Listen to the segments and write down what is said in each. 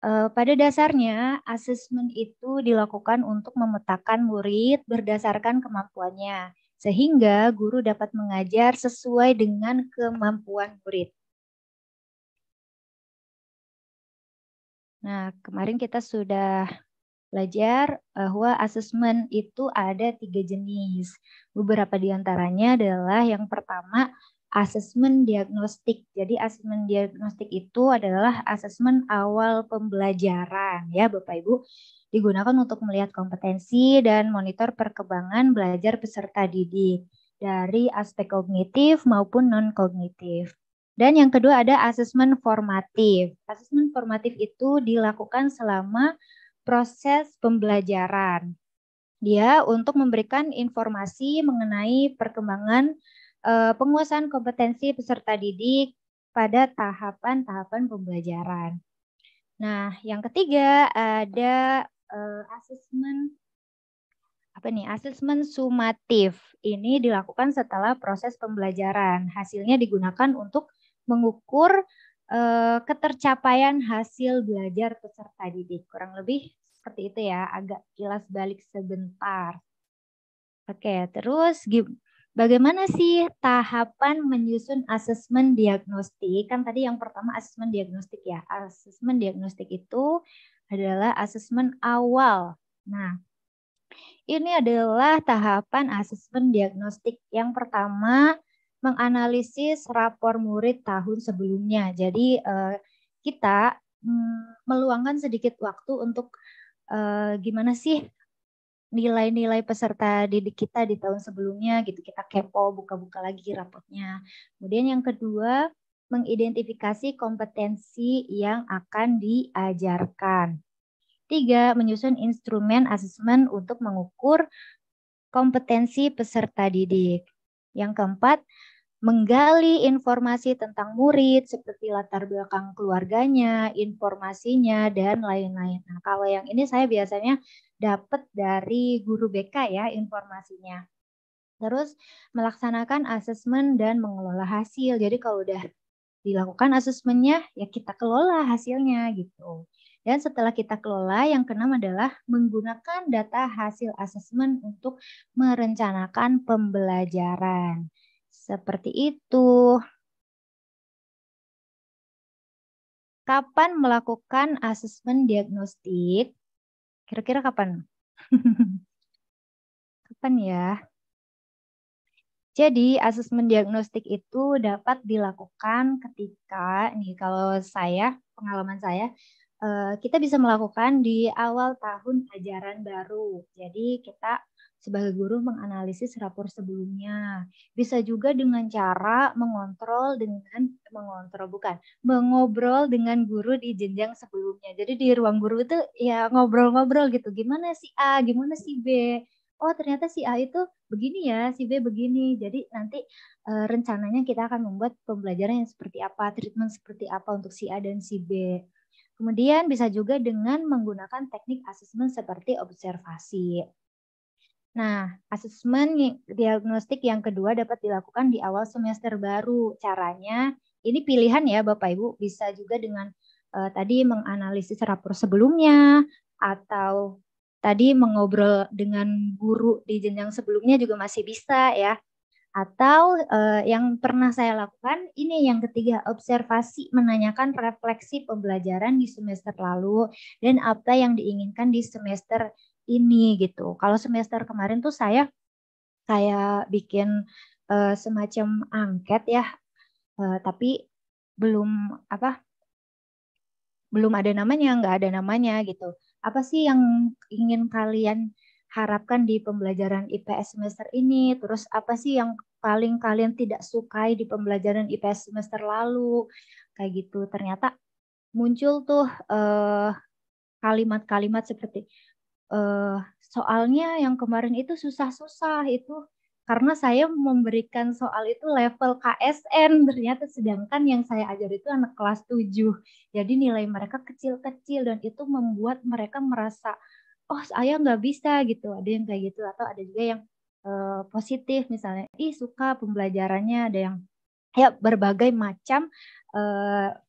Pada dasarnya, asesmen itu dilakukan untuk memetakan murid berdasarkan kemampuannya, sehingga guru dapat mengajar sesuai dengan kemampuan murid. Nah, kemarin kita sudah belajar bahwa asesmen itu ada 3 jenis. Beberapa di antaranya adalah yang pertama, asesmen diagnostik. Jadi asesmen diagnostik itu adalah asesmen awal pembelajaran ya Bapak Ibu. Digunakan untuk melihat kompetensi dan monitor perkembangan belajar peserta didik dari aspek kognitif maupun non-kognitif. Dan yang kedua ada asesmen formatif. Asesmen formatif itu dilakukan selama proses pembelajaran. Dia untuk memberikan informasi mengenai perkembangan penguasaan kompetensi peserta didik pada tahapan-tahapan pembelajaran. Nah, yang ketiga ada asesmen asesmen sumatif. Ini dilakukan setelah proses pembelajaran. Hasilnya digunakan untuk mengukur ketercapaian hasil belajar peserta didik. Kurang lebih seperti itu ya, agak kilas balik sebentar. Oke, terus bagaimana sih tahapan menyusun asesmen diagnostik? Kan tadi yang pertama asesmen diagnostik ya. Asesmen diagnostik itu adalah asesmen awal. Nah, ini adalah tahapan asesmen diagnostik. Yang pertama, menganalisis rapor murid tahun sebelumnya. Jadi kita meluangkan sedikit waktu untuk gimana sih nilai-nilai peserta didik kita di tahun sebelumnya gitu. Kita kepo, buka-buka lagi raportnya. Kemudian yang kedua, mengidentifikasi kompetensi yang akan diajarkan. 3. Menyusun instrumen asesmen untuk mengukur kompetensi peserta didik. Yang keempat, menggali informasi tentang murid seperti latar belakang keluarganya, informasinya, dan lain-lain. Nah, kalau yang ini saya biasanya dapat dari guru BK ya informasinya. Terus melaksanakan asesmen dan mengelola hasil. Jadi kalau udah dilakukan asesmennya, ya kita kelola hasilnya gitu. Dan setelah kita kelola, yang keenam adalah menggunakan data hasil asesmen untuk merencanakan pembelajaran. Seperti itu. Kapan melakukan asesmen diagnostik? Kira-kira kapan? Kapan ya? Jadi, asesmen diagnostik itu dapat dilakukan ketika, nih kalau saya, pengalaman saya, kita bisa melakukan di awal tahun ajaran baru. Jadi, kita sebagai guru menganalisis rapor sebelumnya. Bisa juga dengan cara mengobrol dengan guru di jenjang sebelumnya. Jadi di ruang guru itu ya ngobrol-ngobrol gitu. Gimana si A, gimana si B? Oh, ternyata si A itu begini ya, si B begini. Jadi nanti rencananya kita akan membuat pembelajaran yang seperti apa, treatment seperti apa untuk si A dan si B. Kemudian bisa juga dengan menggunakan teknik asesmen seperti observasi. Nah, asesmen diagnostik yang kedua dapat dilakukan di awal semester baru. Caranya, ini pilihan ya Bapak Ibu, bisa juga dengan tadi menganalisis rapor sebelumnya, atau tadi mengobrol dengan guru di jenjang sebelumnya juga masih bisa ya. Atau yang pernah saya lakukan, ini yang ketiga, observasi, menanyakan refleksi pembelajaran di semester lalu dan apa yang diinginkan di semester ini gitu. Kalau semester kemarin tuh saya kayak bikin semacam angket ya, tapi belum belum ada namanya, nggak ada namanya gitu. Apa sih yang ingin kalian harapkan di pembelajaran IPS semester ini? Terus apa sih yang paling kalian tidak sukai di pembelajaran IPS semester lalu? Kayak gitu. Ternyata muncul tuh kalimat-kalimat seperti eh, soalnya yang kemarin itu susah-susah itu karena saya memberikan soal itu level KSN ternyata, sedangkan yang saya ajar itu anak kelas 7. Jadi nilai mereka kecil-kecil dan itu membuat mereka merasa oh saya nggak bisa gitu. Ada yang kayak gitu atau ada juga yang positif misalnya ih suka pembelajarannya, ada yang ya berbagai macam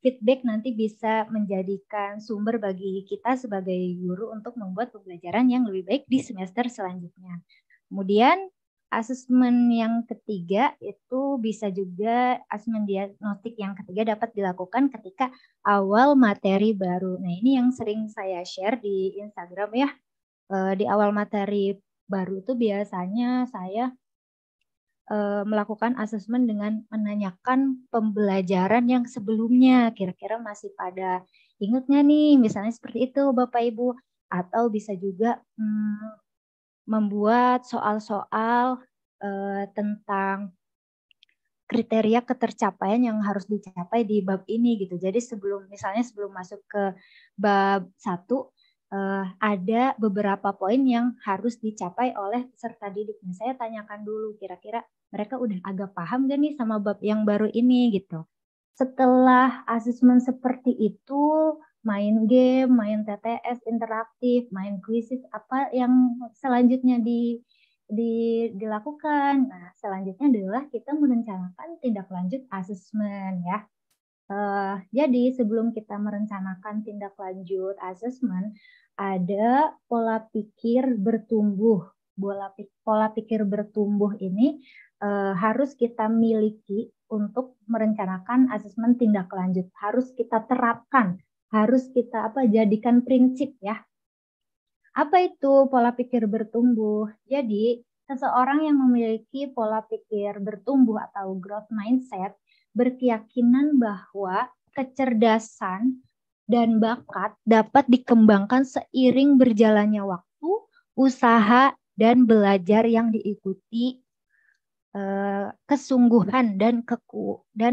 feedback nanti bisa menjadikan sumber bagi kita sebagai guru untuk membuat pembelajaran yang lebih baik di semester selanjutnya. Kemudian asesmen yang ketiga itu bisa juga asesmen diagnostik yang ketiga dapat dilakukan ketika awal materi baru. Nah, ini yang sering saya share di Instagram ya. Di awal materi baru itu biasanya saya melakukan asesmen dengan menanyakan pembelajaran yang sebelumnya. Kira-kira masih pada ingat nggak nih? Misalnya seperti itu Bapak Ibu. Atau bisa juga membuat soal-soal tentang kriteria ketercapaian yang harus dicapai di bab ini gitu. Jadi sebelum masuk ke bab 1 ada beberapa poin yang harus dicapai oleh peserta didik. Nah, saya tanyakan dulu kira-kira mereka udah agak paham gak nih sama bab yang baru ini gitu. Setelah asesmen seperti itu, main game, main TTS interaktif, main kuisis, apa yang selanjutnya dilakukan. Nah, selanjutnya adalah kita merencanakan tindak lanjut asesmen ya. Jadi sebelum kita merencanakan tindak lanjut asesmen, ada pola pikir bertumbuh. Pola pikir bertumbuh ini harus kita miliki untuk merencanakan asesmen tindak lanjut. Harus kita terapkan, harus kita jadikan prinsip ya. Apa itu pola pikir bertumbuh? Jadi, seseorang yang memiliki pola pikir bertumbuh atau growth mindset berkeyakinan bahwa kecerdasan dan bakat dapat dikembangkan seiring berjalannya waktu, usaha, dan belajar yang diikuti kesungguhan dan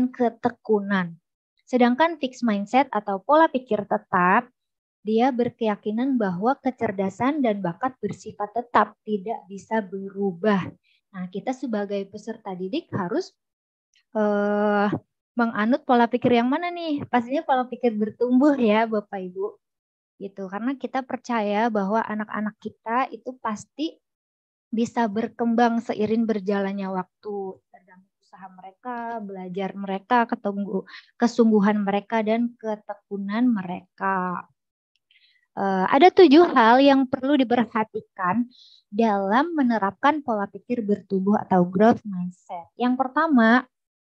ketekunan. Sedangkan fixed mindset atau pola pikir tetap dia berkeyakinan bahwa kecerdasan dan bakat bersifat tetap, tidak bisa berubah. Nah, kita sebagai peserta didik harus menganut pola pikir yang mana nih? Pastinya pola pikir bertumbuh ya, Bapak Ibu. Gitu. Karena kita percaya bahwa anak-anak kita itu pasti bisa berkembang seiring berjalannya waktu. Tergantung usaha mereka, belajar mereka, kesungguhan mereka, dan ketekunan mereka. Ada 7 hal yang perlu diperhatikan dalam menerapkan pola pikir bertumbuh atau growth mindset. Yang pertama,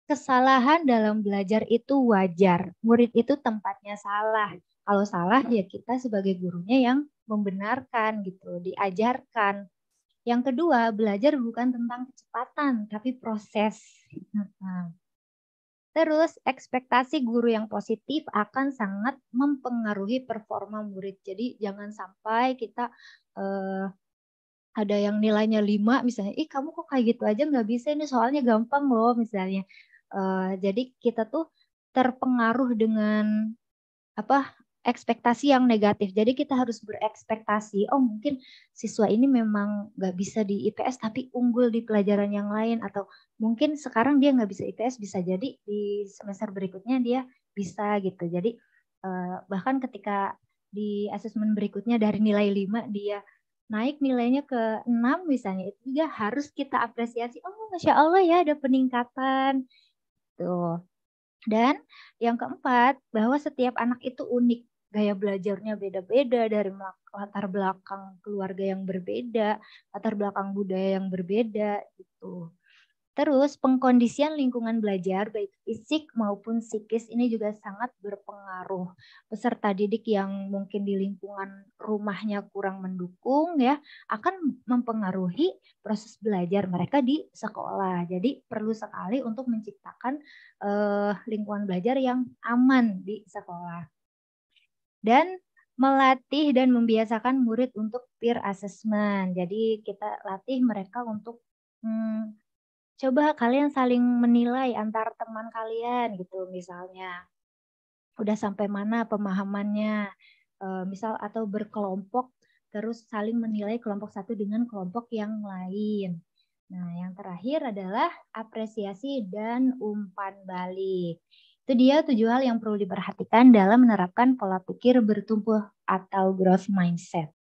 kesalahan dalam belajar itu wajar. Murid itu tempatnya salah. Kalau salah ya kita sebagai gurunya yang membenarkan gitu, diajarkan. Yang kedua, belajar bukan tentang kecepatan, tapi proses. Terus, ekspektasi guru yang positif akan sangat mempengaruhi performa murid. Jadi, jangan sampai kita ada yang nilainya 5, misalnya, kamu kok kayak gitu aja nggak bisa, ini soalnya gampang loh, misalnya. Jadi, kita tuh terpengaruh dengan ekspektasi yang negatif. Jadi kita harus berekspektasi, mungkin siswa ini memang nggak bisa di IPS tapi unggul di pelajaran yang lain, atau mungkin sekarang dia nggak bisa IPS, bisa jadi di semester berikutnya dia bisa gitu. Jadi bahkan ketika di asesmen berikutnya dari nilai 5 dia naik nilainya ke 6 misalnya, itu juga harus kita apresiasi. Masya Allah ya ada peningkatan. Tuh. Dan yang keempat, bahwa setiap anak itu unik. Gaya belajarnya beda-beda dari latar belakang keluarga yang berbeda, latar belakang budaya yang berbeda gitu. Terus pengkondisian lingkungan belajar baik fisik maupun psikis ini juga sangat berpengaruh. Peserta didik yang mungkin di lingkungan rumahnya kurang mendukung ya akan mempengaruhi proses belajar mereka di sekolah. Jadi perlu sekali untuk menciptakan lingkungan belajar yang aman di sekolah. Dan melatih dan membiasakan murid untuk peer assessment. Jadi kita latih mereka untuk coba kalian saling menilai antar teman kalian gitu, misalnya udah sampai mana pemahamannya, misal atau berkelompok terus saling menilai kelompok satu dengan kelompok yang lain. Nah, yang terakhir adalah apresiasi dan umpan balik. Itu dia 7 hal yang perlu diperhatikan dalam menerapkan pola pikir bertumbuh atau growth mindset.